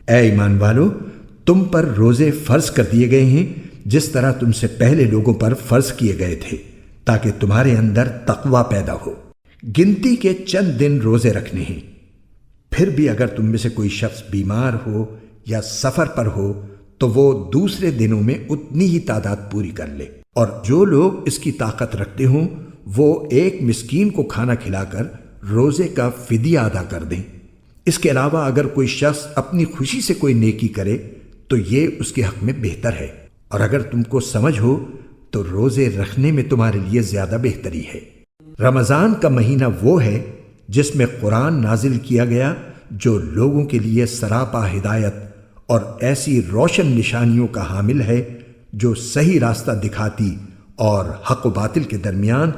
اے ایمان والو، تم پر روزے فرض کر دیے گئے ہیں جس طرح تم سے پہلے لوگوں پر فرض کیے گئے تھے، تاکہ تمہارے اندر تقوی پیدا ہو۔ گنتی کے چند دن روزے رکھنے ہیں۔ پھر بھی اگر تم میں سے کوئی شخص بیمار ہو یا سفر پر ہو تو وہ دوسرے دنوں میں اتنی ہی تعداد پوری کر لے، اور جو لوگ اس کی طاقت رکھتے ہوں وہ ایک مسکین کو کھانا کھلا کر روزے کا فدیہ ادا کر دیں۔ اس کے علاوہ اگر کوئی شخص اپنی خوشی سے کوئی نیکی کرے تو یہ اس کے حق میں بہتر ہے، اور اگر تم کو سمجھ ہو تو روزے رکھنے میں تمہارے لیے زیادہ بہتری ہے۔ رمضان کا مہینہ وہ ہے جس میں قرآن نازل کیا گیا، جو لوگوں کے لیے سراپا ہدایت اور ایسی روشن نشانیوں کا حامل ہے جو صحیح راستہ دکھاتی اور حق و باطل کے درمیان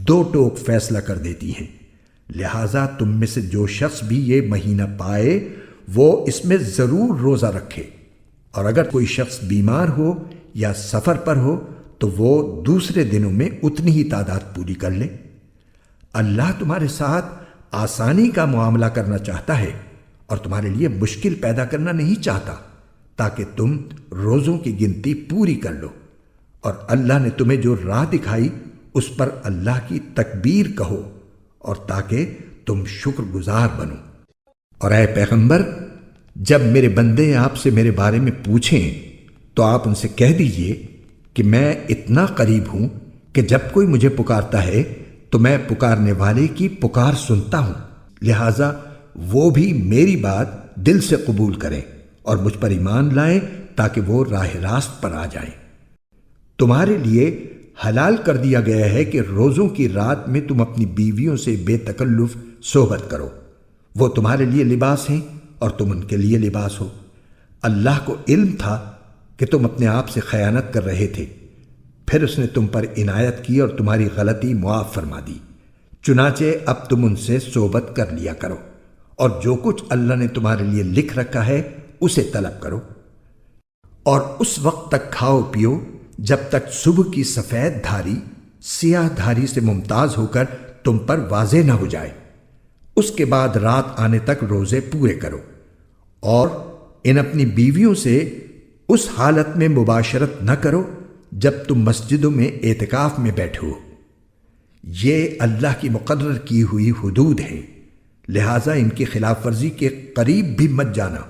دو ٹوک فیصلہ کر دیتی ہیں۔ لہٰذا تم میں سے جو شخص بھی یہ مہینہ پائے وہ اس میں ضرور روزہ رکھے، اور اگر کوئی شخص بیمار ہو یا سفر پر ہو تو وہ دوسرے دنوں میں اتنی ہی تعداد پوری کر لے۔ اللہ تمہارے ساتھ آسانی کا معاملہ کرنا چاہتا ہے اور تمہارے لیے مشکل پیدا کرنا نہیں چاہتا، تاکہ تم روزوں کی گنتی پوری کر لو، اور اللہ نے تمہیں جو راہ دکھائی اس پر اللہ کی تکبیر کہو، اور تاکہ تم شکر گزار بنو۔ اور اے پیغمبر، جب میرے بندے آپ سے میرے بارے میں پوچھیں تو آپ ان سے کہہ دیجئے کہ میں اتنا قریب ہوں کہ جب کوئی مجھے پکارتا ہے تو میں پکارنے والے کی پکار سنتا ہوں، لہٰذا وہ بھی میری بات دل سے قبول کریں اور مجھ پر ایمان لائیں تاکہ وہ راہ راست پر آ جائیں۔ تمہارے لیے حلال کر دیا گیا ہے کہ روزوں کی رات میں تم اپنی بیویوں سے بے تکلف صحبت کرو، وہ تمہارے لیے لباس ہیں اور تم ان کے لیے لباس ہو۔ اللہ کو علم تھا کہ تم اپنے آپ سے خیانت کر رہے تھے، پھر اس نے تم پر عنایت کی اور تمہاری غلطی معاف فرما دی، چنانچہ اب تم ان سے صحبت کر لیا کرو، اور جو کچھ اللہ نے تمہارے لیے لکھ رکھا ہے اسے طلب کرو، اور اس وقت تک کھاؤ پیو جب تک صبح کی سفید دھاری سیاہ دھاری سے ممتاز ہو کر تم پر واضح نہ ہو جائے۔ اس کے بعد رات آنے تک روزے پورے کرو، اور ان اپنی بیویوں سے اس حالت میں مباشرت نہ کرو جب تم مسجدوں میں اعتکاف میں بیٹھے ہو۔ یہ اللہ کی مقرر کی ہوئی حدود ہیں، لہٰذا ان کی خلاف ورزی کے قریب بھی مت جانا۔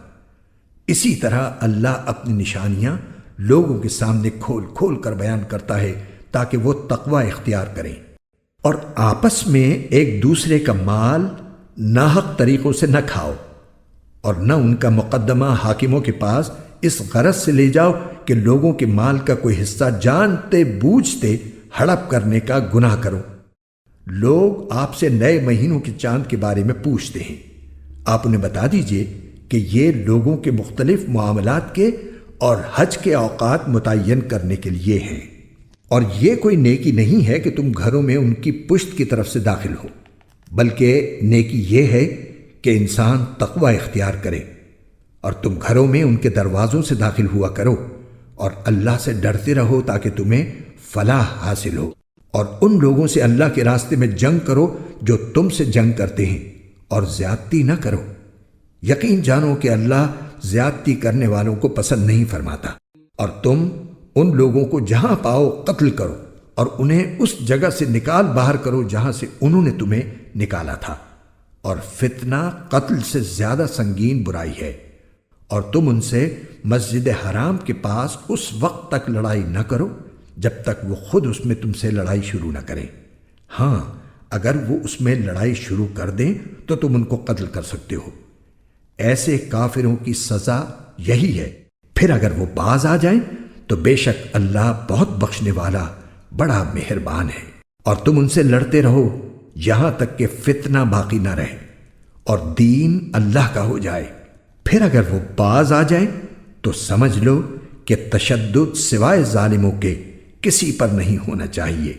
اسی طرح اللہ اپنی نشانیاں لوگوں کے سامنے کھول کھول کر بیان کرتا ہے تاکہ وہ تقوی اختیار کریں، اور آپس میں ایک دوسرے کا مال ناحق طریقوں سے نہ کھاؤ، اور نہ ان کا مقدمہ حاکموں کے پاس اس غرض سے لے جاؤ کہ لوگوں کے مال کا کوئی حصہ جانتے بوجھتے ہڑپ کرنے کا گناہ کرو۔ لوگ آپ سے نئے مہینوں کے چاند کے بارے میں پوچھتے ہیں، آپ انہیں بتا دیجئے کہ یہ لوگوں کے مختلف معاملات کے اور حج کے اوقات متعین کرنے کے لیے ہیں، اور یہ کوئی نیکی نہیں ہے کہ تم گھروں میں ان کی پشت کی طرف سے داخل ہو، بلکہ نیکی یہ ہے کہ انسان تقوی اختیار کرے، اور تم گھروں میں ان کے دروازوں سے داخل ہوا کرو، اور اللہ سے ڈرتے رہو تاکہ تمہیں فلاح حاصل ہو، اور ان لوگوں سے اللہ کے راستے میں جنگ کرو جو تم سے جنگ کرتے ہیں، اور زیادتی نہ کرو۔ یقین جانو کہ اللہ زیادتی کرنے والوں کو پسند نہیں فرماتا، اور تم ان لوگوں کو جہاں پاؤ قتل کرو، اور انہیں اس جگہ سے نکال باہر کرو جہاں سے انہوں نے تمہیں نکالا تھا، اور فتنہ قتل سے زیادہ سنگین برائی ہے۔ اور تم ان سے مسجد حرام کے پاس اس وقت تک لڑائی نہ کرو جب تک وہ خود اس میں تم سے لڑائی شروع نہ کریں۔ ہاں، اگر وہ اس میں لڑائی شروع کر دیں تو تم ان کو قتل کر سکتے ہو۔ ایسے کافروں کی سزا یہی ہے۔ پھر اگر وہ باز آ جائیں تو بے شک اللہ بہت بخشنے والا بڑا مہربان ہے۔ اور تم ان سے لڑتے رہو یہاں تک کہ فتنہ باقی نہ رہے اور دین اللہ کا ہو جائے۔ پھر اگر وہ باز آ جائیں تو سمجھ لو کہ تشدد سوائے ظالموں کے کسی پر نہیں ہونا چاہیے۔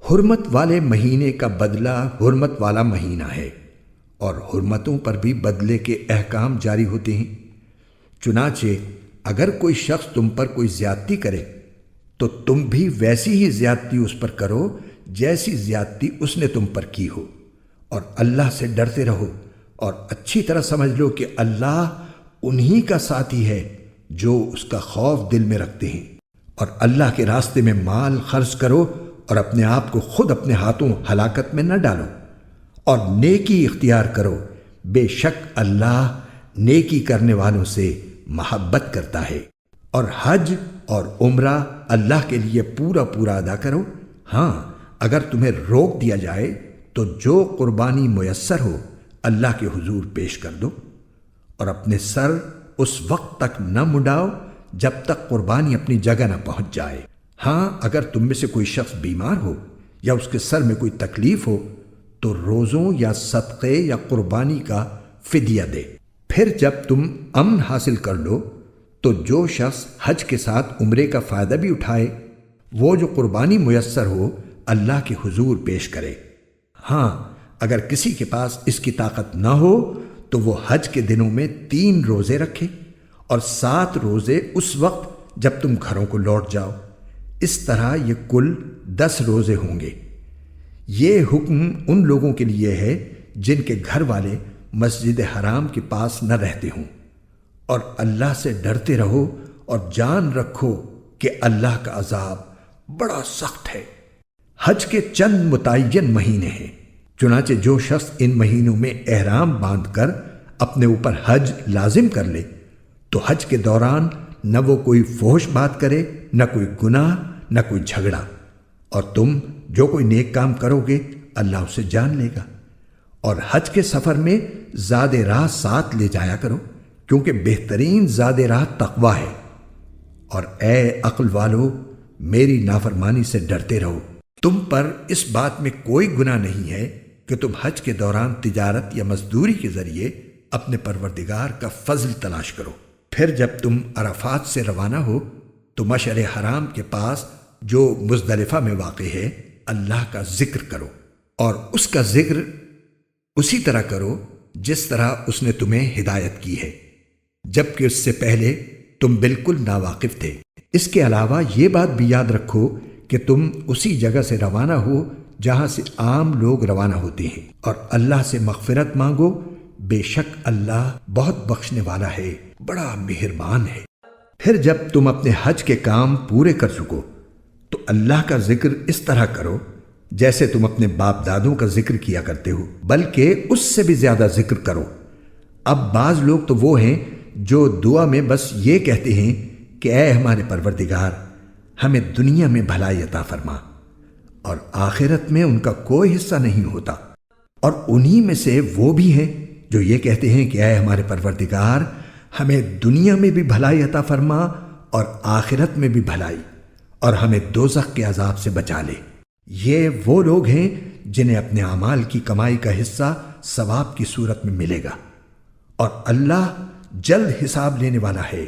حرمت والے مہینے کا بدلہ حرمت والا مہینہ ہے، اور حرمتوں پر بھی بدلے کے احکام جاری ہوتے ہیں۔ چنانچہ اگر کوئی شخص تم پر کوئی زیادتی کرے تو تم بھی ویسی ہی زیادتی اس پر کرو جیسی زیادتی اس نے تم پر کی ہو، اور اللہ سے ڈرتے رہو، اور اچھی طرح سمجھ لو کہ اللہ انہی کا ساتھی ہے جو اس کا خوف دل میں رکھتے ہیں۔ اور اللہ کے راستے میں مال خرچ کرو اور اپنے آپ کو خود اپنے ہاتھوں ہلاکت میں نہ ڈالو، اور نیکی اختیار کرو، بے شک اللہ نیکی کرنے والوں سے محبت کرتا ہے۔ اور حج اور عمرہ اللہ کے لیے پورا پورا ادا کرو۔ ہاں، اگر تمہیں روک دیا جائے تو جو قربانی میسر ہو اللہ کے حضور پیش کر دو، اور اپنے سر اس وقت تک نہ مڈاؤ جب تک قربانی اپنی جگہ نہ پہنچ جائے۔ ہاں، اگر تم میں سے کوئی شخص بیمار ہو یا اس کے سر میں کوئی تکلیف ہو تو روزوں یا صدقے یا قربانی کا فدیہ دے۔ پھر جب تم امن حاصل کر لو تو جو شخص حج کے ساتھ عمرے کا فائدہ بھی اٹھائے، وہ جو قربانی میسر ہو اللہ کے حضور پیش کرے۔ ہاں، اگر کسی کے پاس اس کی طاقت نہ ہو تو وہ حج کے دنوں میں 3 روزے رکھے اور 7 روزے اس وقت جب تم گھروں کو لوٹ جاؤ۔ اس طرح یہ کل 10 روزے ہوں گے۔ یہ حکم ان لوگوں کے لیے ہے جن کے گھر والے مسجد حرام کے پاس نہ رہتے ہوں۔ اور اللہ سے ڈرتے رہو اور جان رکھو کہ اللہ کا عذاب بڑا سخت ہے۔ حج کے چند متعین مہینے ہیں، چنانچہ جو شخص ان مہینوں میں احرام باندھ کر اپنے اوپر حج لازم کر لے تو حج کے دوران نہ وہ کوئی فحش بات کرے، نہ کوئی گناہ، نہ کوئی جھگڑا، اور تم جو کوئی نیک کام کرو گے اللہ اسے جان لے گا۔ اور حج کے سفر میں زاد راہ ساتھ لے جایا کرو، کیونکہ بہترین زاد راہ تقوی ہے۔ اور اے عقل والو، میری نافرمانی سے ڈرتے رہو۔ تم پر اس بات میں کوئی گناہ نہیں ہے کہ تم حج کے دوران تجارت یا مزدوری کے ذریعے اپنے پروردگار کا فضل تلاش کرو۔ پھر جب تم عرفات سے روانہ ہو تو مشعر حرام کے پاس جو مزدلفہ میں واقع ہے اللہ کا ذکر کرو، اور اس کا ذکر اسی طرح کرو جس طرح اس نے تمہیں ہدایت کی ہے، جبکہ اس سے پہلے تم بالکل ناواقف تھے۔ اس کے علاوہ یہ بات بھی یاد رکھو کہ تم اسی جگہ سے روانہ ہو جہاں سے عام لوگ روانہ ہوتے ہیں، اور اللہ سے مغفرت مانگو، بے شک اللہ بہت بخشنے والا ہے، بڑا مہربان ہے۔ پھر جب تم اپنے حج کے کام پورے کر چکو تو اللہ کا ذکر اس طرح کرو جیسے تم اپنے باپ دادوں کا ذکر کیا کرتے ہو، بلکہ اس سے بھی زیادہ ذکر کرو۔ اب بعض لوگ تو وہ ہیں جو دعا میں بس یہ کہتے ہیں کہ اے ہمارے پروردگار، ہمیں دنیا میں بھلائی عطا فرما، اور آخرت میں ان کا کوئی حصہ نہیں ہوتا۔ اور انہی میں سے وہ بھی ہیں جو یہ کہتے ہیں کہ اے ہمارے پروردگار، ہمیں دنیا میں بھی بھلائی عطا فرما اور آخرت میں بھی بھلائی، اور ہمیں دوزخ کے عذاب سے بچا لے۔ یہ وہ لوگ ہیں جنہیں اپنے اعمال کی کمائی کا حصہ ثواب کی صورت میں ملے گا، اور اللہ جلد حساب لینے والا ہے۔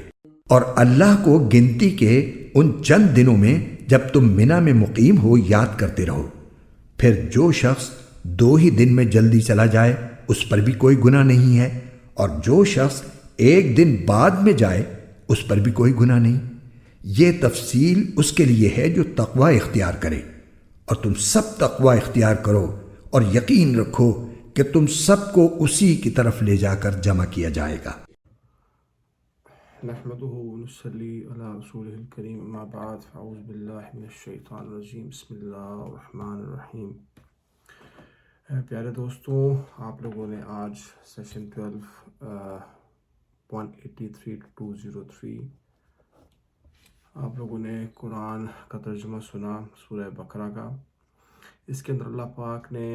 اور اللہ کو گنتی کے ان چند دنوں میں جب تم منا میں مقیم ہو یاد کرتے رہو۔ پھر جو شخص 2 ہی دن میں جلدی چلا جائے اس پر بھی کوئی گناہ نہیں ہے، اور جو شخص 1 دن بعد میں جائے اس پر بھی کوئی گناہ نہیں۔ یہ تفصیل اس کے لیے ہے جو تقوی اختیار کرے، اور تم سب تقوی اختیار کرو اور یقین رکھو کہ تم سب کو اسی کی طرف لے جا کر جمع کیا جائے گا۔ نحمده ونصلي على رسوله الكريم اما بعد فاعوذ باللہ من الشیطان الرجیم بسم اللہ الرحمن الرحیم۔ پیارے دوستوں، آپ لوگوں نے آج سیشن 12 183 to 203 آپ لوگوں نے قرآن کا ترجمہ سنا سورہ بقرہ کا۔ اس کے اندر اللہ پاک نے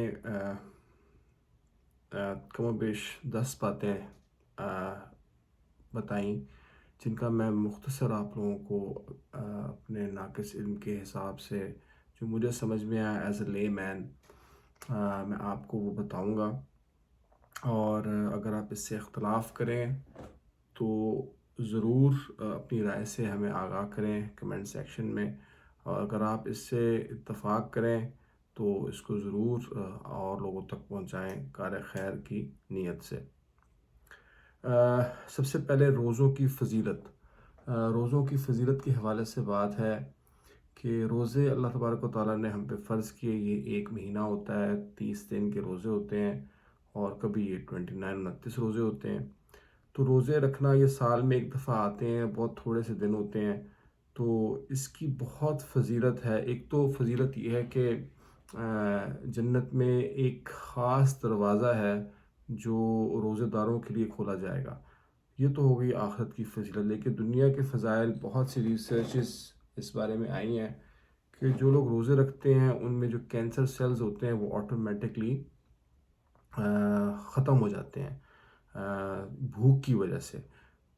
کم و بیش 10 باتیں بتائیں جن کا میں مختصر آپ لوگوں کو اپنے ناقص علم کے حساب سے جو مجھے سمجھ میں آیا ایز اے لے مین میں آپ کو وہ بتاؤں گا، اور اگر آپ اس سے اختلاف کریں تو ضرور اپنی رائے سے ہمیں آگاہ کریں کمنٹ سیکشن میں، اور اگر آپ اس سے اتفاق کریں تو اس کو ضرور اور لوگوں تک پہنچائیں کار خیر کی نیت سے۔ سب سے پہلے روزوں کی فضیلت۔ روزوں کی فضیلت کے حوالے سے بات ہے کہ روزے اللہ تبارک و تعالیٰ نے ہم پہ فرض کیے۔ یہ 1 مہینہ ہوتا ہے، 30 دن کے روزے ہوتے ہیں، اور کبھی یہ 29 29 روزے ہوتے ہیں۔ تو روزے رکھنا یہ سال میں ایک دفعہ آتے ہیں، بہت تھوڑے سے دن ہوتے ہیں، تو اس کی بہت فضیلت ہے۔ ایک تو فضیلت یہ ہے کہ جنت میں ایک خاص دروازہ ہے جو روزے داروں کے لیے کھولا جائے گا۔ یہ تو ہو گئی آخرت کی فضیلت، لیکن دنیا کے فضائل بہت سی ریسرچز اس بارے میں آئی ہیں کہ جو لوگ روزے رکھتے ہیں ان میں جو کینسر سیلز ہوتے ہیں وہ آٹومیٹکلی ختم ہو جاتے ہیں بھوک کی وجہ سے۔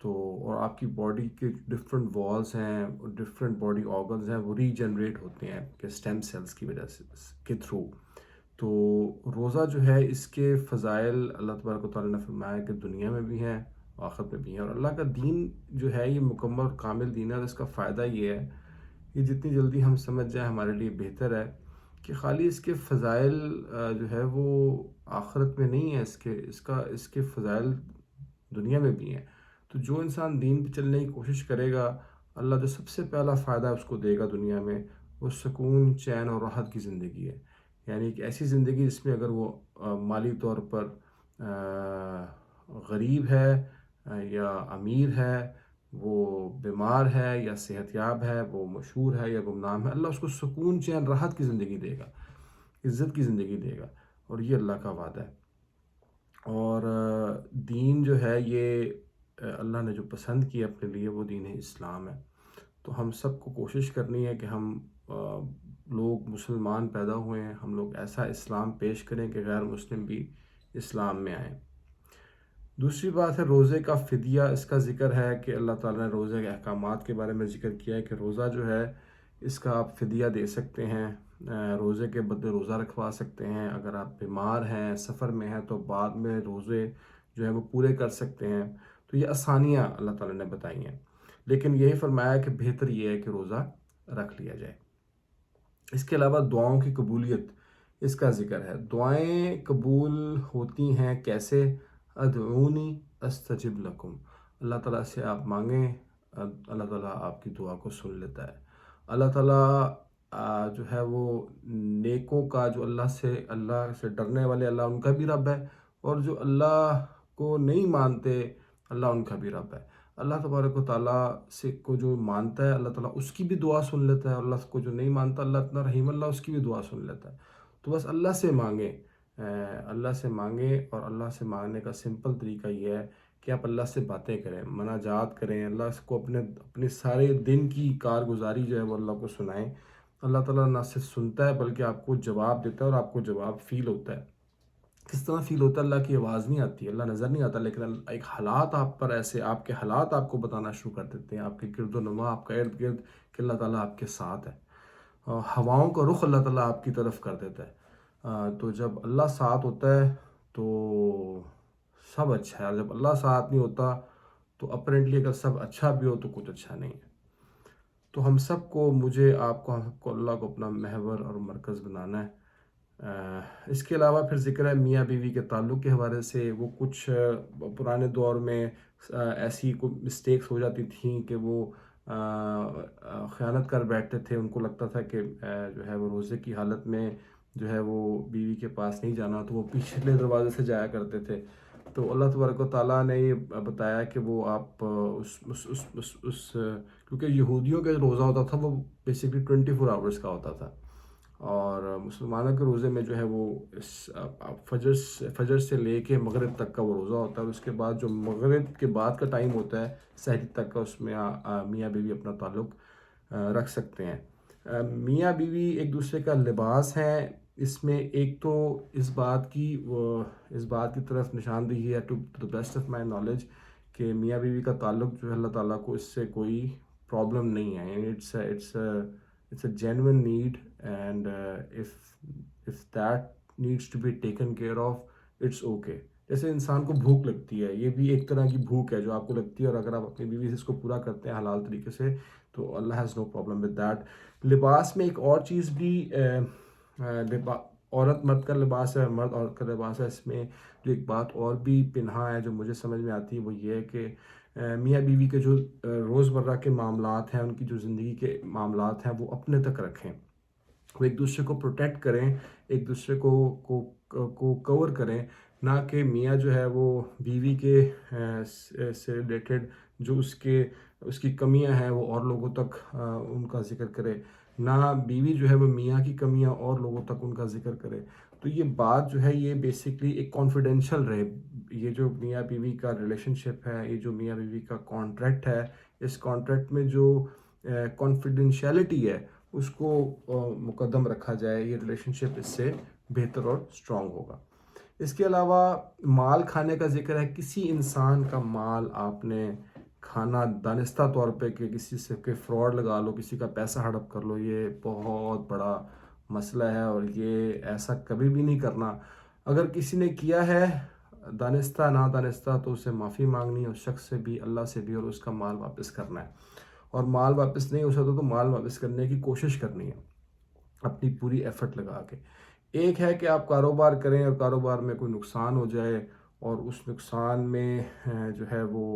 تو اور آپ کی باڈی کے ڈفرینٹ والز ہیں، ڈفرینٹ باڈی آرگنز ہیں، وہ ری جنریٹ ہوتے ہیں کہ اسٹیم سیلز کی وجہ سے کے تھرو۔ تو روزہ جو ہے اس کے فضائل اللہ تبارک و تعالیٰ نے فرمایا کہ دنیا میں بھی ہیں، آخرت میں بھی ہیں، اور اللہ کا دین جو ہے یہ مکمل اور کامل دین ہے، اور اس کا فائدہ یہ ہے کہ جتنی جلدی ہم سمجھ جائیں ہمارے لیے بہتر ہے، کہ خالی اس کے فضائل جو ہے وہ آخرت میں نہیں ہے، اس کے فضائل دنیا میں بھی ہیں۔ تو جو انسان دین پہ چلنے کی کوشش کرے گا، اللہ جو سب سے پہلا فائدہ اس کو دے گا دنیا میں، وہ سکون، چین اور راحت کی زندگی ہے۔ یعنی ایک ایسی زندگی جس میں اگر وہ مالی طور پر غریب ہے یا امیر ہے، وہ بیمار ہے یا صحت یاب ہے، وہ مشہور ہے یا گمنام ہے، اللہ اس کو سکون، چین، راحت کی زندگی دے گا، عزت کی زندگی دے گا، اور یہ اللہ کا وعدہ ہے۔ اور دین جو ہے یہ اللہ نے جو پسند کیا اپنے لیے وہ دین اسلام ہے۔ تو ہم سب کو کوشش کرنی ہے کہ ہم لوگ مسلمان پیدا ہوئے ہیں، ہم لوگ ایسا اسلام پیش کریں کہ غیر مسلم بھی اسلام میں آئیں۔ دوسری بات ہے روزے کا فدیہ۔ اس کا ذکر ہے کہ اللہ تعالیٰ نے روزے کے احکامات کے بارے میں ذکر کیا ہے کہ روزہ جو ہے اس کا آپ فدیہ دے سکتے ہیں، روزے کے بدلے روزہ رکھوا سکتے ہیں۔ اگر آپ بیمار ہیں، سفر میں ہیں، تو بعد میں روزے جو ہیں وہ پورے کر سکتے ہیں۔ تو یہ آسانیاں اللہ تعالیٰ نے بتائی ہیں، لیکن یہی فرمایا کہ بہتر یہ ہے کہ روزہ رکھ لیا جائے۔ اس کے علاوہ دعاؤں کی قبولیت، اس کا ذکر ہے۔ دعائیں قبول ہوتی ہیں کیسے؟ ادعونی استجب لکم، اللہ تعالیٰ سے آپ مانگیں، اللہ تعالیٰ آپ کی دعا کو سن لیتا ہے۔ اللہ تعالیٰ جو ہے وہ نیکوں کا، جو اللہ سے ڈرنے والے، اللہ ان کا بھی رب ہے، اور جو اللہ کو نہیں مانتے، اللہ ان کا بھی رب ہے۔ اللہ تبارک و تعالیٰ سے کو جو مانتا ہے اللہ تعالیٰ اس کی بھی دعا سن لیتا ہے، اللہ کو جو نہیں مانتا اللہ اتنا رحیم اللہ اس کی بھی دعا سن لیتا ہے۔ تو بس اللہ سے مانگیں، اللہ سے مانگیں، اور اللہ سے مانگنے کا سمپل طریقہ یہ ہے کہ آپ اللہ سے باتیں کریں، مناجات کریں، اللہ کو اپنے سارے دن کی کارگزاری جو ہے وہ اللہ کو سنائیں۔ اللہ تعالیٰ نہ صرف سنتا ہے بلکہ آپ کو جواب دیتا ہے، اور آپ کو جواب فیل ہوتا ہے۔ کس طرح فیل ہوتا ہے؟ اللہ کی آواز نہیں آتی، اللہ نظر نہیں آتا، لیکن ایک حالات آپ پر ایسے، آپ کے حالات آپ کو بتانا شروع کر دیتے ہیں، آپ کے گرد و نما، آپ کا ارد گرد، کہ اللہ تعالیٰ آپ کے ساتھ ہے۔ ہواؤں کا رخ اللہ تعالیٰ آپ کی طرف کر دیتا ہے۔ تو جب اللہ ساتھ ہوتا ہے تو سب اچھا ہے، اور جب اللہ ساتھ نہیں ہوتا تو اپرینٹلی اگر سب اچھا بھی ہو تو کچھ اچھا نہیں ہے۔ تو ہم سب کو، مجھے، آپ کو، ہم سب کو اللہ کو اپنا محور اور مرکز بنانا ہے۔ اس کے علاوہ پھر ذکر ہے میاں بیوی کے تعلق کے حوالے سے۔ وہ کچھ پرانے دور میں ایسی کوئی مسٹیکس ہو جاتی تھیں کہ وہ خیانت کر بیٹھتے تھے، ان کو لگتا تھا کہ جو ہے وہ روزے کی حالت میں جو ہے وہ بیوی کے پاس نہیں جانا، تو وہ پچھلے دروازے سے جایا کرتے تھے۔ تو اللہ تبارک و تعالیٰ نے یہ بتایا کہ وہ آپ کیونکہ یہودیوں کا جو روزہ ہوتا تھا وہ بیسیکلی 24 آورس کا ہوتا تھا، اور مسلمانوں کے روزے میں جو ہے وہ فجر سے لے کے مغرب تک کا وہ روزہ ہوتا ہے، اور اس کے بعد جو مغرب کے بعد کا ٹائم ہوتا ہے سحری تک کا، اس میں میاں بیوی اپنا تعلق رکھ سکتے ہیں۔ میاں بیوی ایک دوسرے کا لباس ہیں۔ اس میں ایک تو اس بات کی طرف نشاندہی ہے، to the best of my knowledge, کہ میاں بیوی کا تعلق جو ہے اللہ تعالیٰ کو اس سے کوئی پرابلم نہیں ہے، یعنی it's a genuine need, and if that needs to be taken care of, it's okay۔ جیسے انسان کو بھوک لگتی ہے، یہ بھی ایک طرح کی بھوک ہے جو آپ کو لگتی ہے، اور اگر آپ اپنی بیوی سے اس کو پورا کرتے ہیں حلال طریقے سے تو Allah has no problem with that. لباس میں ایک اور چیز بھی، عورت مرد کا لباس ہے، مرد عورت کا لباس ہے۔ اس میں جو ایک بات اور بھی پنہا ہے جو مجھے سمجھ میں آتی ہے وہ یہ ہے کہ میاں بیوی کے جو روزمرہ کے معاملات ہیں، ان کی جو زندگی کے معاملات ہیں، وہ اپنے تک رکھیں، وہ ایک دوسرے کو پروٹیکٹ کریں، ایک دوسرے کو کور کریں، نہ کہ میاں جو ہے وہ بیوی کے سے ریلیٹڈ جو اس کی کمیاں ہیں وہ اور لوگوں تک ان کا ذکر کرے، نہ بیوی جو ہے وہ میاں کی کمیاں اور لوگوں تک ان کا ذکر کرے۔ تو یہ بات جو ہے یہ بیسکلی ایک کانفیڈینشیل رہے، یہ جو میاں بیوی کا ریلیشن شپ ہے، یہ جو میاں بیوی کا کانٹریکٹ ہے، اس کانٹریکٹ میں جو کانفیڈینشیلٹی ہے اس کو مقدم رکھا جائے، یہ ریلیشن شپ اس سے بہتر اور اسٹرانگ ہوگا۔ اس کے علاوہ مال کھانے کا ذکر ہے، کسی انسان کا مال آپ نے کھانا دانستہ طور پہ کہ کسی سے کہ فراڈ لگا لو، کسی کا پیسہ ہڑپ کر لو، یہ بہت بڑا مسئلہ ہے اور یہ ایسا کبھی بھی نہیں کرنا۔ اگر کسی نے کیا ہے دانستہ نہ دانستہ تو اسے معافی مانگنی ہے، اس شخص سے بھی، اللہ سے بھی، اور اس کا مال واپس کرنا ہے۔ اور مال واپس نہیں ہو سکتا تو مال واپس کرنے کی کوشش کرنی ہے اپنی پوری ایفرٹ لگا کے۔ ایک ہے کہ آپ کاروبار کریں اور کاروبار میں کوئی نقصان ہو جائے اور اس نقصان میں جو ہے وہ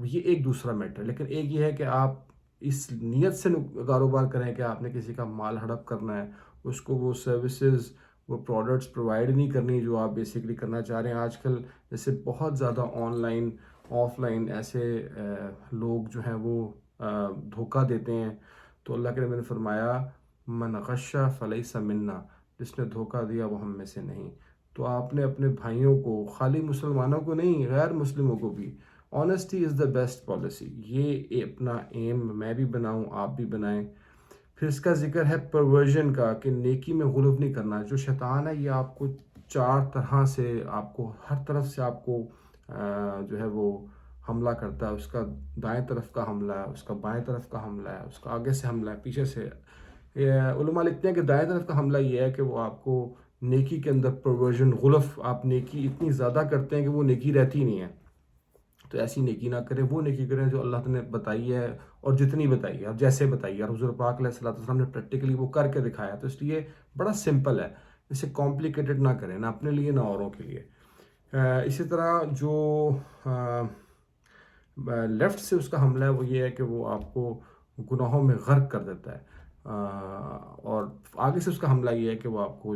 یہ ایک دوسرا میٹر، لیکن ایک یہ ہے کہ آپ اس نیت سے کاروبار کریں کہ آپ نے کسی کا مال ہڑپ کرنا ہے، اس کو وہ سروسز وہ پروڈکٹس پرووائڈ نہیں کرنی جو آپ بیسکلی کرنا چاہ رہے ہیں۔ آج کل جیسے بہت زیادہ آن لائن آف لائن ایسے لوگ جو ہیں وہ دھوکہ دیتے ہیں، تو اللہ کے نبی نے فرمایا من غش فلیس منا، جس نے دھوکہ دیا وہ ہم میں سے نہیں۔ تو آپ نے اپنے بھائیوں کو، خالی مسلمانوں کو نہیں، غیر مسلموں کو بھی، honesty is the best policy, یہ اپنا ایم میں بھی بناؤں، آپ بھی بنائیں۔ پھر اس کا ذکر ہے پرورژن کا، کہ نیکی میں غلو نہیں کرنا۔ جو شیطان ہے یہ آپ کو چار طرح سے، آپ کو ہر طرف سے آپ کو جو ہے وہ حملہ کرتا ہے۔ اس کا دائیں طرف کا حملہ ہے، اس کا بائیں طرف کا حملہ ہے، اس کا آگے سے حملہ ہے، پیچھے سے۔ علماء لکھتے ہیں کہ دائیں طرف کا حملہ یہ ہے کہ وہ آپ کو نیکی کے اندر پرورژن، غلف، آپ نیکی اتنی زیادہ کرتے ہیں کہ وہ نیکی رہتی نہیں ہے۔ تو ایسی نیکی نہ کریں، وہ نیکی کریں جو اللہ تعالیٰ نے بتائی ہے اور جتنی بتائی ہے اور جیسے بتائی ہے، اور حضور پاک علیہ الصلوۃ والسلام نے پریکٹیکلی وہ کر کے دکھایا، تو اس لیے بڑا سمپل ہے، اسے کمپلیکیٹڈ نہ کریں، نہ اپنے لیے نہ اوروں کے لیے۔ اسی طرح جو لیفٹ سے اس کا حملہ ہے وہ یہ ہے کہ وہ آپ کو گناہوں میں غرق کر دیتا ہے، اور آگے سے اس کا حملہ یہ ہے کہ وہ آپ کو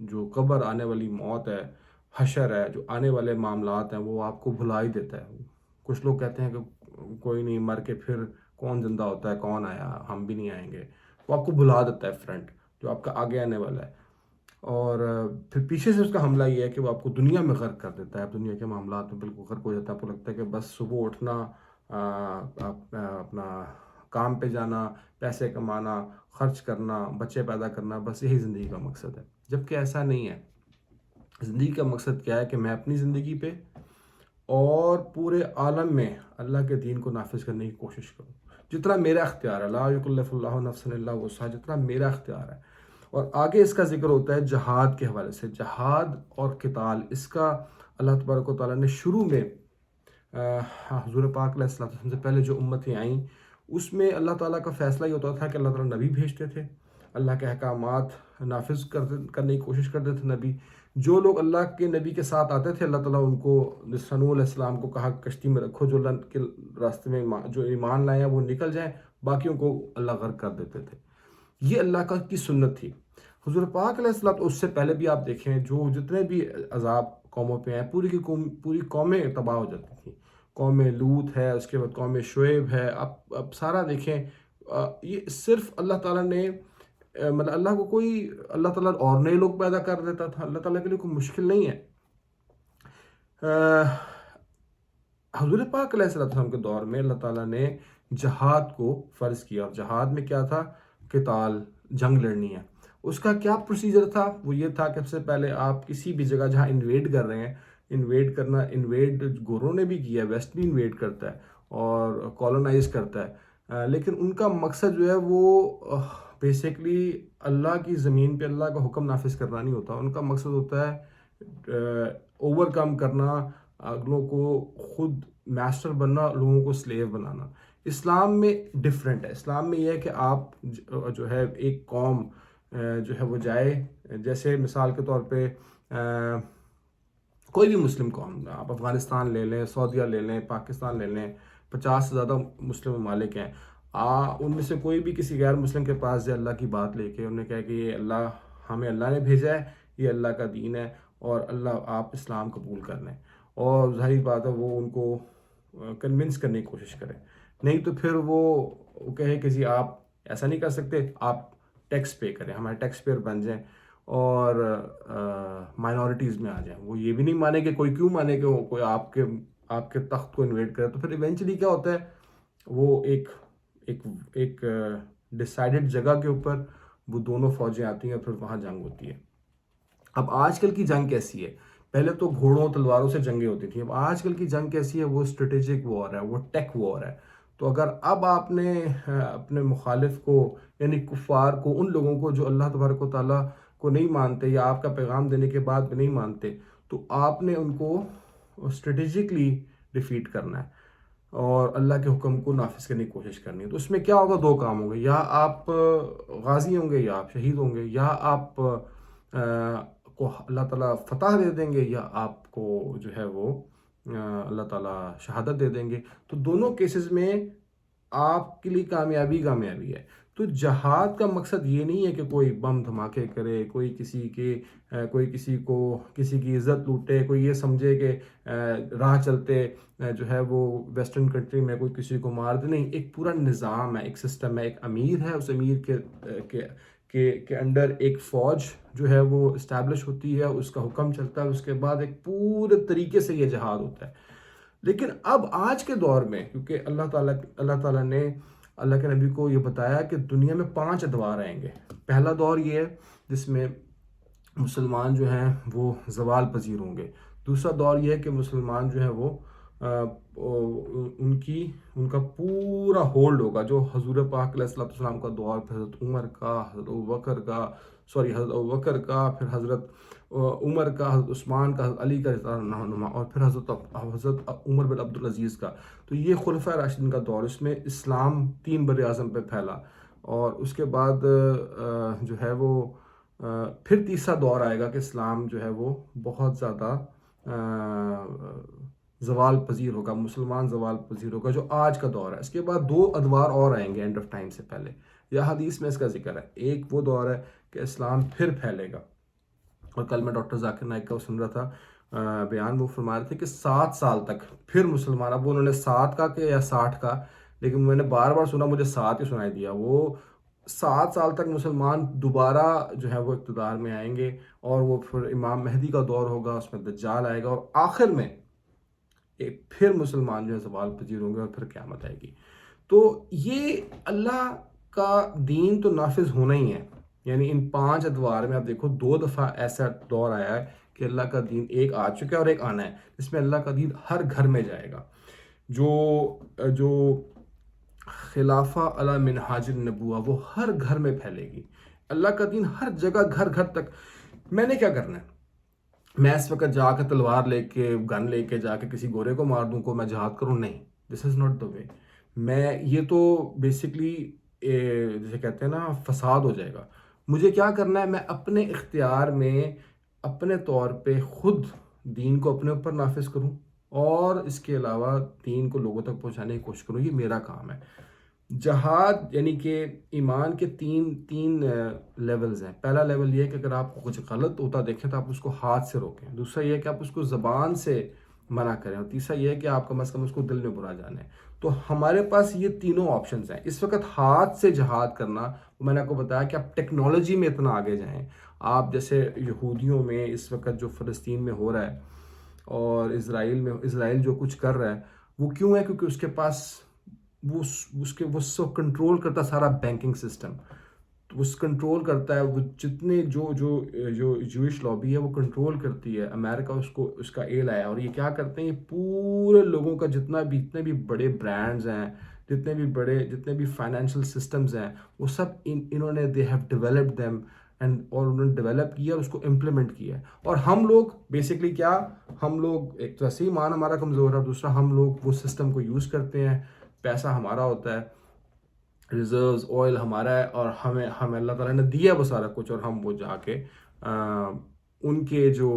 جو قبر آنے والی موت ہے، حشر ہے، جو آنے والے معاملات ہیں وہ آپ کو بھلا ہی دیتا ہے۔ کچھ لوگ کہتے ہیں کہ کوئی نہیں، مر کے پھر کون زندہ ہوتا ہے، کون آیا، ہم بھی نہیں آئیں گے، وہ آپ کو بھلا دیتا ہے فرنٹ جو آپ کا آگے آنے والا ہے۔ اور پھر پیچھے سے اس کا حملہ یہ ہے کہ وہ آپ کو دنیا میں غرق کر دیتا ہے، دنیا کے معاملات میں بالکل غرق ہو جاتا ہے۔ آپ کو لگتا ہے کہ بس صبح اٹھنا، اپنا کام پہ جانا، پیسے کمانا، خرچ کرنا، بچے پیدا کرنا، بس یہی زندگی کا مقصد ہے، جبکہ ایسا نہیں ہے۔ زندگی کا مقصد کیا ہے کہ میں اپنی زندگی پہ اور پورے عالم میں اللہ کے دین کو نافذ کرنے کی کوشش کروں، جتنا میرا اختیار ہے۔ لا یکلف اللہ نفسا الا وسعها، جتنا میرا اختیار ہے۔ اور آگے اس کا ذکر ہوتا ہے جہاد کے حوالے سے، جہاد اور قتال، اس کا اللہ تبارک و تعالیٰ نے شروع میں حضور پاک علیہ السلام سے پہلے جو امتیں آئیں اس میں اللہ تعالیٰ کا فیصلہ یہ ہوتا تھا کہ اللہ تعالیٰ نبی بھیجتے تھے، اللہ کے احکامات نافذ کرنے کی کوشش کرتے تھے نبی۔ جو لوگ اللہ کے نبی کے ساتھ آتے تھے اللہ تعالیٰ ان کو، جس نوح علیہ السلام کو کہا کشتی میں رکھو، جو اللہ کے راستے میں جو ایمان لائے ہیں وہ نکل جائیں، باقیوں کو اللہ غرق کر دیتے تھے۔ یہ اللہ کی سنت تھی۔ حضور پاک علیہ السلام، اس سے پہلے بھی آپ دیکھیں جو جتنے بھی عذاب قوموں پہ ہیں، پوری قومیں تباہ ہو جاتی تھیں۔ قوم لوط ہے، اس کے بعد قوم شعیب ہے، اب سارا دیکھیں، یہ صرف اللہ تعالیٰ نے مطلب اللہ تعالیٰ اور نئے لوگ پیدا کر دیتا تھا، اللہ تعالیٰ کے لیے کوئی مشکل نہیں ہے۔ حضور پاک علیہ السلام کے دور میں اللہ تعالیٰ نے جہاد کو فرض کیا، اور جہاد میں کیا تھا؟ قتال، جنگ لڑنی ہے۔ اس کا کیا پروسیجر تھا؟ وہ یہ تھا کہ سب سے پہلے آپ کسی بھی جگہ جہاں انویڈ کر رہے ہیں، انویڈ گوروں نے بھی کیا ہے، ویسٹ بھی انویڈ کرتا ہے اور کالونائز کرتا ہے، لیکن ان کا مقصد جو ہے وہ بیسکلی اللہ کی زمین پہ اللہ کا حکم نافذ کرنا نہیں ہوتا۔ ان کا مقصد ہوتا ہے اوور کم کرنا، اگلوں کو خود میسٹر بننا، لوگوں کو سلیو بنانا۔ اسلام میں ڈیفرنٹ ہے۔ اسلام میں یہ ہے کہ آپ جو ہے ایک قوم جو ہے وہ جائے، جیسے مثال کے طور پہ کوئی بھی مسلم قوم، آپ افغانستان لے لیں، سعودیہ لے لیں، پاکستان لے لیں، 50 سے زیادہ مسلم ممالک ہیں، ان میں سے کوئی بھی کسی غیر مسلم کے پاس جائے اللہ کی بات لے کے، انہوں نے کہا کہ یہ اللہ، ہمیں اللہ نے بھیجا ہے، یہ اللہ کا دین ہے، اور اللہ آپ اسلام قبول کر لیں، اور ظاہر بات ہے وہ ان کو کنونس کرنے کی کوشش کریں، نہیں تو پھر وہ کہے کہ جی آپ ایسا نہیں کر سکتے، آپ ٹیکس پے کریں، ہمارے ٹیکس پیئر بن جائیں اور مائنورٹیز میں آ جائیں۔ وہ یہ بھی نہیں مانے کہ کوئی کیوں مانے کہ کوئی آپ کے تخت کو انویٹ کرے، تو پھر ایونچولی کیا ہوتا ہے، وہ ایک ڈیسائیڈڈ جگہ کے اوپر وہ دونوں فوجیں آتی ہیں اور پھر وہاں جنگ ہوتی ہے۔ اب آج کل کی جنگ کیسی ہے؟ پہلے تو گھوڑوں تلواروں سے جنگیں ہوتی تھیں، اب آج کل کی جنگ کیسی ہے؟ وہ اسٹریٹجک وار ہے، وہ ٹیک وار ہے۔ تو اگر اب آپ نے اپنے مخالف کو، یعنی کفار کو، ان لوگوں کو جو اللہ تبارک و تعالیٰ کو نہیں مانتے یا آپ کا پیغام دینے کے بعد بھی نہیں مانتے، تو آپ نے ان کو اسٹریٹجکلی ڈیفیٹ کرنا ہے اور اللہ کے حکم کو نافذ کرنے کی کوشش کرنی ہے۔ تو اس میں کیا ہوگا؟ دو کام ہوں گے، یا آپ غازی ہوں گے یا آپ شہید ہوں گے، یا آپ کو اللہ تعالیٰ فتح دے دیں گے یا آپ کو جو ہے وہ اللہ تعالیٰ شہادت دے دیں گے۔ تو دونوں کیسز میں آپ کے لیے کامیابی کامیابی ہے۔ تو جہاد کا مقصد یہ نہیں ہے کہ کوئی بم دھماکے کرے، کوئی کسی کی عزت لوٹے، کوئی یہ سمجھے کہ راہ چلتے جو ہے وہ ویسٹرن کنٹری میں کوئی کسی کو مار دے۔ نہیں، ایک پورا نظام ہے، ایک سسٹم ہے، ایک امیر ہے، اس امیر کے انڈر ایک فوج جو ہے وہ اسٹیبلش ہوتی ہے، اس کا حکم چلتا ہے، اس کے بعد ایک پورے طریقے سے یہ جہاد ہوتا ہے۔ لیکن اب آج کے دور میں، کیونکہ اللہ تعالیٰ نے اللہ کے نبی کو یہ بتایا کہ دنیا میں 5 ادوار آئیں گے۔ پہلا دور یہ ہے جس میں مسلمان جو ہیں وہ زوال پذیر ہوں گے۔ دوسرا دور یہ ہے کہ مسلمان جو ہیں وہ ان کا پورا ہولڈ ہوگا، جو حضور پاک علیہ السلام کا دور، پھر حضرت عمر کا، حضرت ابوبکر کا، پھر حضرت عمر کا، حضرت عثمان کا، حضرت علی کا رضی اللہ عنہما، اور پھر حضرت عمر بن عبدالعزیز کا۔ تو یہ خلفۂ راشدین کا دور، اس میں اسلام 3 بر اعظم پہ پھیلا، اور اس کے بعد جو ہے وہ پھر تیسرا دور آئے گا کہ اسلام جو ہے وہ بہت زیادہ زوال پذیر ہوگا، مسلمان زوال پذیر ہوگا، جو آج کا دور ہے۔ اس کے بعد 2 ادوار اور آئیں گے اینڈ آف ٹائم سے پہلے، یا حدیث میں اس کا ذکر ہے۔ ایک وہ دور ہے کہ اسلام پھر پھیلے گا، اور کل میں ڈاکٹر ذاکر نائک کا سن رہا تھا بیان، وہ فرما رہے تھے کہ 7 سال تک پھر مسلمان، اب انہوں نے 7 کا کہ یا 60 کا، لیکن میں نے بار بار سنا، مجھے 7 ہی سنائی دیا، وہ 7 سال تک مسلمان دوبارہ جو ہے وہ اقتدار میں آئیں گے، اور وہ پھر امام مہدی کا دور ہوگا، اس میں دجال آئے گا، اور آخر میں پھر مسلمان جو ہے زوال پذیر ہوں گے، اور پھر قیامت آئے گی۔ تو یہ اللہ کا دین تو نافذ ہونا ہی ہے، یعنی ان 5 ادوار میں آپ دیکھو 2 دفعہ ایسا دور آیا ہے کہ اللہ کا دین ایک آ چکا ہے اور ایک آنا ہے، جس میں اللہ کا دین ہر گھر میں جائے گا۔ جو خلافہ علی منہاج النبوہ وہ ہر گھر میں پھیلے گی، اللہ کا دین ہر جگہ، گھر گھر تک۔ میں نے کیا کرنا ہے؟ میں اس وقت جا کے تلوار لے کے، گن لے کے جا کے کسی گورے کو مار دوں کو میں جہاد کروں؟ نہیں، دس از ناٹ دا وے۔ یہ تو بیسکلی جسے کہتے ہیں نا فساد ہو جائے گا۔ مجھے کیا کرنا ہے؟ میں اپنے اختیار میں، اپنے طور پہ خود دین کو اپنے اوپر نافذ کروں، اور اس کے علاوہ دین کو لوگوں تک پہنچانے کی کوشش کروں۔ یہ میرا کام ہے۔ جہاد یعنی کہ ایمان کے تین لیولز ہیں۔ پہلا لیول یہ ہے کہ اگر آپ کو کچھ غلط ہوتا دیکھیں تو آپ اس کو ہاتھ سے روکیں، دوسرا یہ ہے کہ آپ اس کو زبان سے منع کریں، اور تیسرا یہ ہے کہ آپ کم از کم اس کو دل میں برا جانیں۔ تو ہمارے پاس یہ تینوں آپشنز ہیں۔ اس وقت ہاتھ سے جہاد کرنا، میں نے آپ کو بتایا کہ آپ ٹیکنالوجی میں اتنا آگے جائیں، آپ جیسے یہودیوں میں اس وقت جو فلسطین میں ہو رہا ہے، اور اسرائیل جو کچھ کر رہا ہے، وہ کیوں ہے؟ کیونکہ اس کے پاس وہ سب کنٹرول کرتا سارا بینکنگ سسٹم، وہ کنٹرول کرتا ہے، وہ جتنے جو جوئش لابی ہے وہ کنٹرول کرتی ہے۔ امریکہ اس کا ایل آیا، اور یہ کیا کرتے ہیں؟ یہ پورے لوگوں کا جتنے بھی بڑے برانڈز ہیں، جتنے بھی فائنینشیل سسٹمز ہیں، وہ سب انہوں نے دے ہیو ڈیولپڈ دیم، اور انہوں نے ڈیولپ کیا، اس کو امپلیمنٹ کیا ہے۔ اور ہم لوگ بیسکلی ہم لوگ ایک تو ایسے ہی مان ہمارا کمزور ہے، اور دوسرا ہم لوگ وہ سسٹم کو یوز کرتے ہیں، پیسہ ہمارا ہوتا ہے، ریزروز آئل ہمارا ہے، اور ہمیں اللہ تعالیٰ نے دیا وہ سارا کچھ، اور ہم وہ جا کے ان کے جو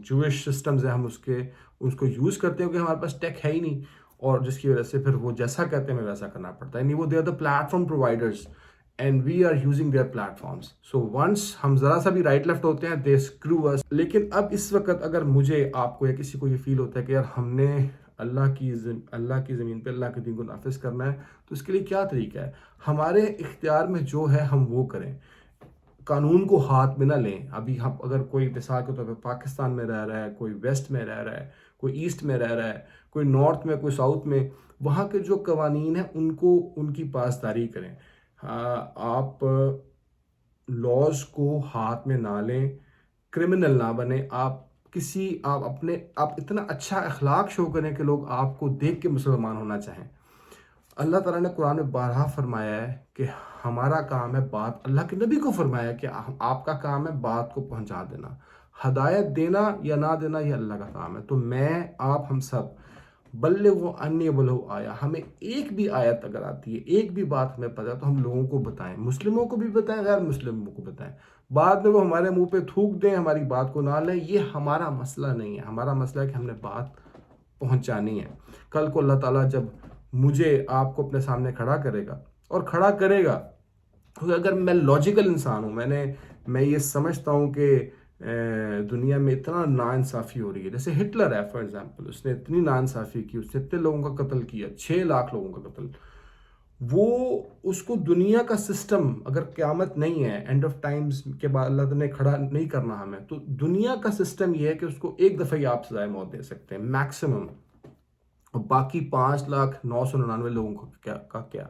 جوئش سسٹمز ہیں، ہم اس کو یوز کرتے ہیں، کیونکہ ہمارے پاس ٹیک ہے ہی نہیں، اور جس کی وجہ سے پھر وہ جیسا کہتے ہیں ہمیں ویسا کرنا پڑتا ہے۔ نہیں، وہ they are the platform providers, and we are using their platforms. So once ہم ذرا سا بھی رائٹ لیفٹ ہوتے ہیں they screw us. لیکن اب اس وقت اگر مجھے آپ کو یا کسی کو یہ فیل ہوتا ہے کہ یار ہم نے اللہ کی زمین پہ اللہ کے دین کو نافذ کرنا ہے، تو اس کے لیے کیا طریقہ ہے؟ ہمارے اختیار میں جو ہے ہم وہ کریں، قانون کو ہاتھ میں نہ لیں. ابھی ہم اگر کوئی مثال کے طور پہ پاکستان میں رہ رہا ہے، کوئی ویسٹ میں رہ رہا ہے، کوئی ایسٹ میں رہ رہا ہے، کوئی نارتھ میں، کوئی ساؤتھ میں، وہاں کے جو قوانین ہیں ان کی پاسداری کریں. آپ لاز کو ہاتھ میں نہ لیں، کرمنل نہ بنیں. آپ اتنا اچھا اخلاق شو کریں کہ لوگ آپ کو دیکھ کے مسلمان ہونا چاہیں. اللہ تعالیٰ نے قرآن میں بارہا فرمایا ہے کہ ہمارا کام ہے بات، اللہ کے نبی کو فرمایا ہے کہ آپ کا کام ہے بات کو پہنچا دینا، ہدایت دینا یا نہ دینا یہ اللہ کا کام ہے. تو میں، آپ، ہم سب بلغوا انی ولو آیا، ہمیں ایک بھی آیت اگر آتی ہے، ایک بھی بات ہمیں پتہ ہے تو ہم لوگوں کو بتائیں، مسلموں کو بھی بتائیں، غیر مسلموں کو بتائیں. بعد میں وہ ہمارے منہ پہ تھوک دیں، ہماری بات کو نہ لیں، یہ ہمارا مسئلہ نہیں ہے. ہمارا مسئلہ ہے کہ ہم نے بات پہنچانی ہے. کل کو اللہ تعالیٰ جب مجھے آپ کو اپنے سامنے کھڑا کرے گا، اور کھڑا کرے گا، کیونکہ اگر میں لاجیکل انسان ہوں، میں یہ سمجھتا ہوں کہ دنیا میں اتنا ناانصافی ہو رہی ہے. جیسے ہٹلر ہے فار ایگزامپل، اس نے اتنی ناانصافی کی، اس نے اتنے لوگوں کا قتل کیا، 6 لاکھ لوگوں کا قتل. وہ اس کو دنیا کا سسٹم، اگر قیامت نہیں ہے، اینڈ آف ٹائمز کے بعد اللہ تعالیٰ نے کھڑا نہیں کرنا ہمیں، تو دنیا کا سسٹم یہ ہے کہ اس کو ایک دفعہ ہی آپ سزائے موت دے سکتے ہیں میکسیمم، اور باقی 5,09,99 لوگوں کا کیا.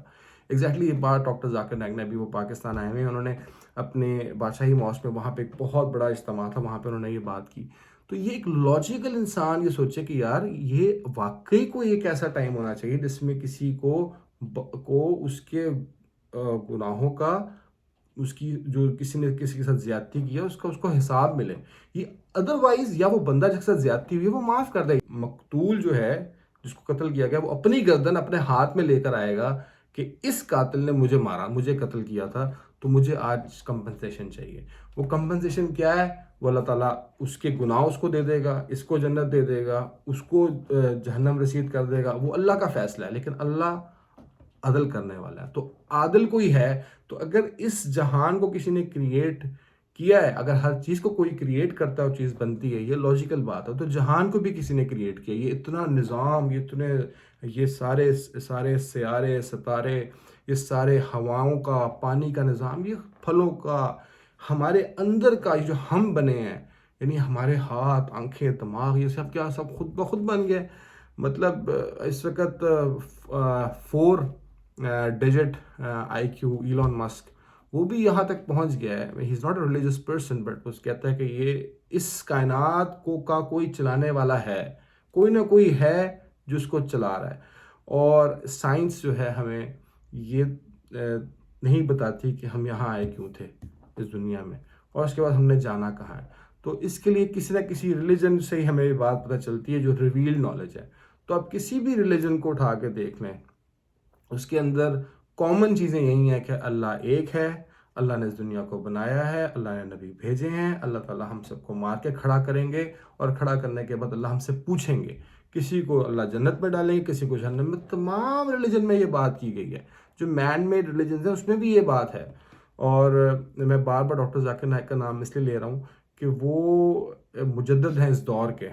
ایگزیکٹلی یہ بات ڈاکٹر ذاکر نائک نے، ابھی وہ پاکستان آئے ہوئے ہیں، انہوں نے اپنے بادشاہی ماسک میں، وہاں پہ ایک بہت بڑا اجتماع تھا، وہاں پہ انہوں نے یہ بات کی. تو یہ ایک لاجیکل انسان یہ سوچے کہ یار یہ واقعی کوئی ایک ایسا ٹائم ہونا چاہیے جس میں کسی کو اس کے گناہوں کا، اس کی جو کسی نے کسی کے ساتھ زیادتی کی ہے اس کو حساب ملے. یہ ادروائز یا وہ بندہ جس کے ساتھ زیادتی ہوئی ہے وہ معاف کر دے. مقتول جو ہے، جس کو قتل کیا گیا، وہ اپنی گردن اپنے ہاتھ میں لے کر آئے گا کہ اس قاتل نے مجھے مارا، مجھے قتل کیا تھا، تو مجھے آج کمپنسیشن چاہیے. وہ کمپنسیشن کیا ہے؟ وہ اللہ تعالیٰ اس کے گناہ اس کو دے دے گا، اس کو جنت دے دے گا، اس کو جہنم رسید کر دے گا. وہ اللہ کا فیصلہ ہے، لیکن اللہ عدل کرنے والا ہے. تو عادل کوئی ہے. تو اگر اس جہان کو کسی نے کریٹ کیا ہے، اگر ہر چیز کو کوئی کریٹ کرتا ہے اور چیز بنتی ہے، یہ لاجیکل بات ہے، تو جہان کو بھی کسی نے کریٹ کیا. یہ اتنا نظام، یہ سارے سیارے، ستارے، یہ سارے ہواؤں کا، پانی کا نظام، یہ پھلوں کا، ہمارے اندر کا، یہ جو ہم بنے ہیں، یعنی ہمارے ہاتھ، آنکھیں، دماغ، یہ سب کیا سب خود بخود بن گئے. مطلب اس وقت 4 ڈیجٹ آئی کیو ایلون مسک، وہ بھی یہاں تک پہنچ گیا ہے. He is not a religious person, but وہ کہتا ہے کہ یہ اس کائنات کا کوئی چلانے والا ہے، کوئی نہ کوئی ہے جو اس کو چلا رہا ہے. اور سائنس جو ہے ہمیں یہ نہیں بتاتی کہ ہم یہاں آئے کیوں تھے اس دنیا میں، اور اس کے بعد ہم نے جانا کہاں ہے. تو اس کے لیے کسی نہ کسی ریلیجن سے ہی ہمیں یہ بات پتہ چلتی ہے جو ریویل نالج ہے. تو آپ کسی بھی ریلیجن کو اٹھا کے دیکھ لیں، اس کے اندر کامن چیزیں یہی ہیں کہ اللہ ایک ہے، اللہ نے اس دنیا کو بنایا ہے، اللہ نے نبی بھیجے ہیں، اللہ تعالیٰ ہم سب کو مار کے کھڑا کریں گے، اور کھڑا کرنے کے بعد اللہ ہم سے پوچھیں گے. کسی کو اللہ جنت میں ڈالیں گے، کسی کو جہنم میں. تمام ریلیجن میں یہ بات کی گئی ہے. جو مین میڈ ریلیجنز ہیں اس میں بھی یہ بات ہے. اور میں بار بار ڈاکٹر ذاکر نائک کا نام اس لیے لے رہا ہوں کہ وہ مجدد ہیں اس دور کے.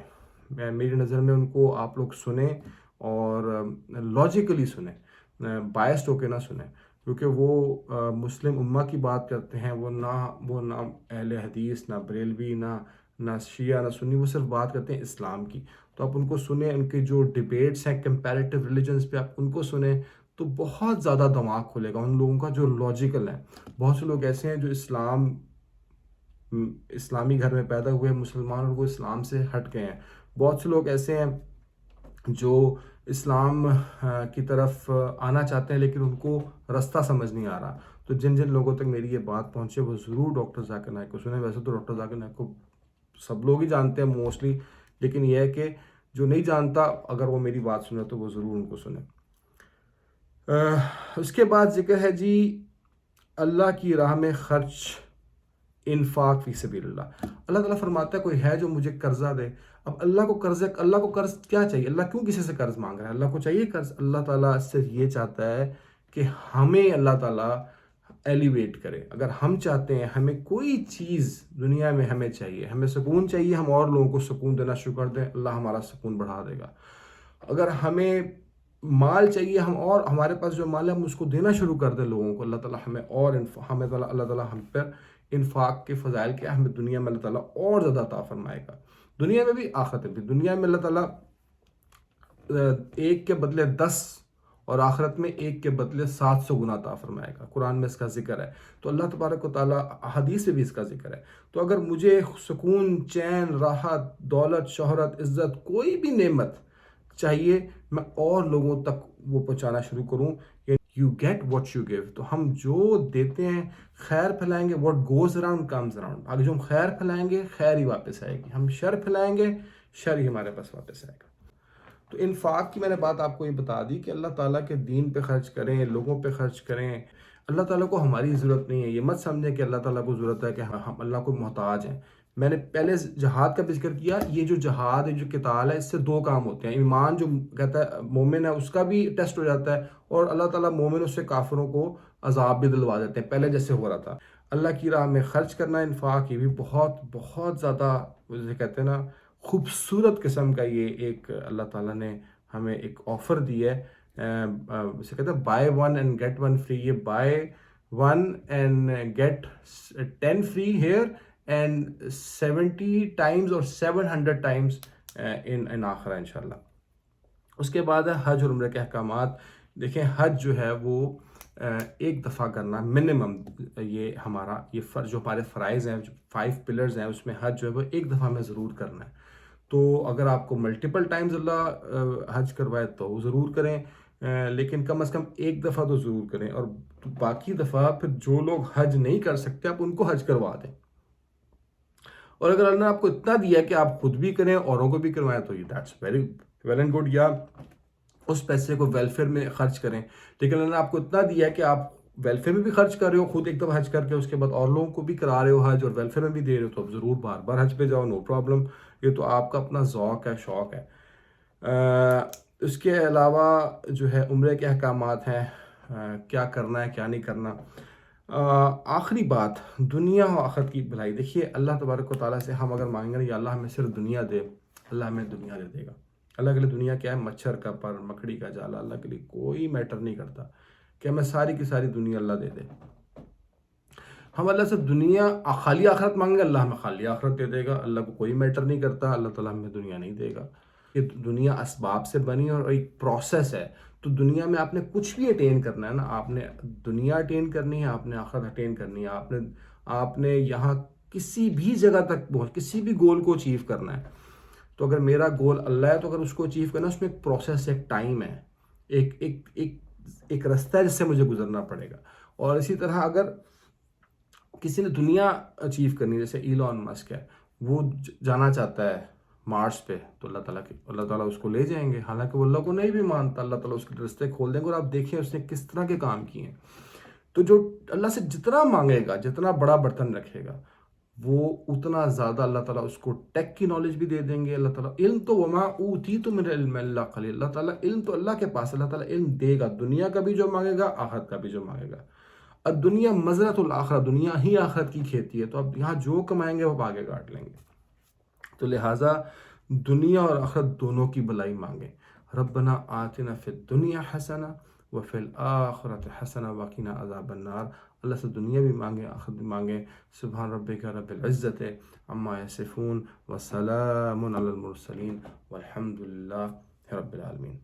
میری نظر میں ان کو آپ لوگ سنیں اور لاجیکلی سنیں، بائسڈ ہو کے نہ سنیں، کیونکہ وہ مسلم امہ کی بات کرتے ہیں. وہ نہ اہل حدیث، نہ بریلوی، نہ شیعہ، نہ سنی، وہ صرف بات کرتے ہیں اسلام کی. تو آپ ان کو سنیں، ان کے جو ڈیبیٹس ہیں کمپیریٹیو ریلیجنز پہ، آپ ان کو سنیں تو بہت زیادہ دماغ کھلے گا ان لوگوں کا جو لاجیکل ہیں. بہت سے لوگ ایسے ہیں جو اسلامی گھر میں پیدا ہوئے مسلمان، اور وہ اسلام سے ہٹ گئے ہیں. بہت سے لوگ ایسے ہیں جو اسلام کی طرف آنا چاہتے ہیں لیکن ان کو رستہ سمجھ نہیں آ رہا. تو جن لوگوں تک میری یہ بات پہنچے وہ ضرور ڈاکٹر ذاکر نائک کو سنیں. ویسے تو ڈاکٹر ذاکر نائک کو سب لوگ ہی جانتے ہیں موسٹلی، لیکن یہ ہے کہ جو نہیں جانتا اگر وہ میری بات سنے تو وہ ضرور ان کو سنیں. اس کے بعد ذکر ہے جی اللہ کی راہ میں خرچ، انفاق فی سبیل اللہ. اللہ تعالیٰ فرماتا ہے کوئی ہے جو مجھے قرضہ دے. اب اللہ کو قرض کیا چاہیے؟ اللہ کیوں کسی سے قرض مانگ رہا ہے؟ اللہ کو چاہیے قرض؟ اللہ تعالیٰ صرف یہ چاہتا ہے کہ ہمیں اللہ تعالیٰ ایلیویٹ کرے. اگر ہم چاہتے ہیں ہمیں کوئی چیز دنیا میں ہمیں چاہیے، ہمیں سکون چاہیے، ہم اور لوگوں کو سکون دینا شروع کر دیں، اللہ ہمارا سکون بڑھا دے گا. اگر ہمیں مال چاہیے، ہم اور ہمارے پاس جو مال ہے ہم اس کو دینا شروع کر دیں لوگوں کو، اللہ تعالیٰ ہمیں اور اللہ تعالیٰ ہم پر انفاق کے فضائل کیا ہمیں دنیا میں اللہ تعالیٰ اور زیادہ عطا فرمائے گا. دنیا میں بھی آخرت میں بھی. دنیا میں اللہ تعالیٰ ایک کے بدلے 10 اور آخرت میں ایک کے بدلے 700 گنا عطا فرمائے گا. قرآن میں اس کا ذکر ہے. تو اللہ تبارک و تعالیٰ حدیث سے بھی اس کا ذکر ہے. تو اگر مجھے سکون، چین، راحت، دولت، شہرت، عزت، کوئی بھی نعمت چاہیے، میں اور لوگوں تک وہ پہنچانا شروع کروں. You get what you give. تو ہم جو دیتے ہیں، خیر پھیلائیں گے، what goes around comes around. اگر جو ہم خیر پھیلائیں گے، خیر ہی واپس آئے گی. ہم شر پھیلائیں گے، شر ہی ہمارے پاس واپس آئے گا. تو انفاق کی میں نے بات آپ کو یہ بتا دی کہ اللہ تعالیٰ کے دین پہ خرچ کریں، لوگوں پہ خرچ کریں. اللہ تعالیٰ کو ہماری ضرورت نہیں ہے. یہ مت سمجھیں کہ اللہ تعالیٰ کو ضرورت ہے کہ ہم اللہ کو محتاج ہیں. میں نے پہلے جہاد کا بھی ذکر کیا. یہ جو جہاد ہے، جو قتال ہے، اس سے 2 کام ہوتے ہیں. ایمان جو کہتا ہے مومن ہے اس کا بھی ٹیسٹ ہو جاتا ہے، اور اللہ تعالیٰ مومن اس سے کافروں کو عذاب بھی دلوا دیتے ہیں، پہلے جیسے ہو رہا تھا. اللہ کی راہ میں خرچ کرنا، انفاق، یہ بھی بہت بہت زیادہ جیسے کہتے ہیں نا خوبصورت قسم کا یہ ایک اللہ تعالیٰ نے ہمیں ایک آفر دی ہے. اسے کہتے ہیں بائی 1 اینڈ گیٹ 1 فری. یہ buy 1 and get 10 free here and 70 times اور 700 ٹائمز ان آخرہ انشاءاللہ. اس کے بعد ہے حج اور عمرہ کے احکامات. دیکھیں حج جو ہے وہ ایک دفعہ کرنا منیمم. یہ ہمارا جو ہمارے فرائض ہیں، جو 5 پلرز ہیں، اس میں حج جو ہے وہ ایک دفعہ میں ضرور کرنا ہے. تو اگر آپ کو ملٹیپل ٹائمز اللہ حج کروائے تو وہ ضرور کریں، لیکن کم از کم ایک دفعہ تو ضرور کریں. اور باقی دفعہ پھر جو لوگ حج نہیں کر سکتے آپ ان کو حج کروا دیں. اور اگر اللہ نے آپ کو اتنا دیا کہ آپ خود بھی کریں، اوروں کو بھی کروائیں، تو that's very well and good. یا اس پیسے کو ویلفیئر میں خرچ کریں. لیکن اللہ نے آپ کو اتنا دیا ہے کہ آپ ویلفیئر میں بھی خرچ کر رہے ہو، خود ایک دفعہ حج کر کے اس کے بعد اور لوگوں کو بھی کرا رہے ہو حج، اور ویلفیئر میں بھی دے رہے ہو، تو اب ضرور بار بار حج پہ جاؤ، نو پرابلم. یہ تو آپ کا اپنا ذوق ہے، شوق ہے. اس کے علاوہ جو ہے عمرے کے احکامات ہیں، کیا کرنا ہے کیا نہیں کرنا. آخری بات، دنیا و آخرت کی بھلائی. دیکھیے اللہ تبارک و تعالیٰ سے ہم اگر مانگیں گے یا اللہ ہمیں صرف دنیا دے، اللہ ہمیں دنیا دے دے گا. اللہ کے لیے دنیا کیا ہے؟ مچھر کا پر، مکڑی کا جالا. اللہ کے لیے کوئی میٹر نہیں کرتا کہ ہمیں ساری کی ساری دنیا اللہ دے دے. ہم اللہ سے دنیا خالی آخرت مانگیں گے، اللہ ہمیں خالی آخرت دے دے گا. اللہ کو کوئی میٹر نہیں کرتا، اللہ تعالیٰ ہمیں دنیا نہیں دے گا. یہ دنیا اسباب سے بنی اور ایک پروسیس ہے. تو دنیا میں آپ نے کچھ بھی اٹین کرنا ہے نا، آپ نے دنیا اٹین کرنی ہے، آپ نے آخرت اٹین کرنی ہے، آپ نے یہاں کسی بھی جگہ تک کسی بھی گول کو اچیو کرنا ہے. تو اگر میرا گول اللہ ہے تو اگر اس کو اچیو کرنا ہے، اس میں ایک پروسیس، ایک ٹائم ہے، ایک رستہ ہے جس سے مجھے گزرنا پڑے گا. اور اسی طرح اگر کسی نے دنیا اچیو کرنی، جیسے ایلون مسک ہے، وہ جانا چاہتا ہے مارس پہ، تو اللہ تعالیٰ اس کو لے جائیں گے. حالانکہ وہ اللہ کو نہیں بھی مانتا، اللہ تعالیٰ اس کے رستے کھول دیں گے. اور آپ دیکھیں اس نے کس طرح کے کام کیے ہیں. تو جو اللہ سے جتنا مانگے گا، جتنا بڑا برتن رکھے گا، وہ اتنا زیادہ اللہ تعالیٰ اس کو ٹیک کی نالج بھی دے دیں گے. اللہ تعالیٰ علم تو وما اوتیتم من العلم الا قلیل. اللہ تعالیٰ علم تو اللہ کے پاس، اللہ تعالیٰ علم دے گا، دنیا کا بھی جو مانگے گا، آخرت کا بھی جو مانگے گا. اب دنیا مزرعۃ الاخرہ، دنیا ہی آخرت کی کھیتی ہے. تو اب یہاں جو کمائیں گے وہ آگے کاٹ لیں گے. تو لہٰذا دنیا اور آخرت دونوں کی بھلائی مانگیں. ربنا آتنا فی الدنیا حسنہ وفی الآخرۃ حسنہ وقنا عذاب النار. اللہ سے دنیا بھی مانگیں، آخرت بھی مانگیں. سبحان ربک رب العزت عما یصفون وسلام علی المرسلین والحمد للہ رب العالمین.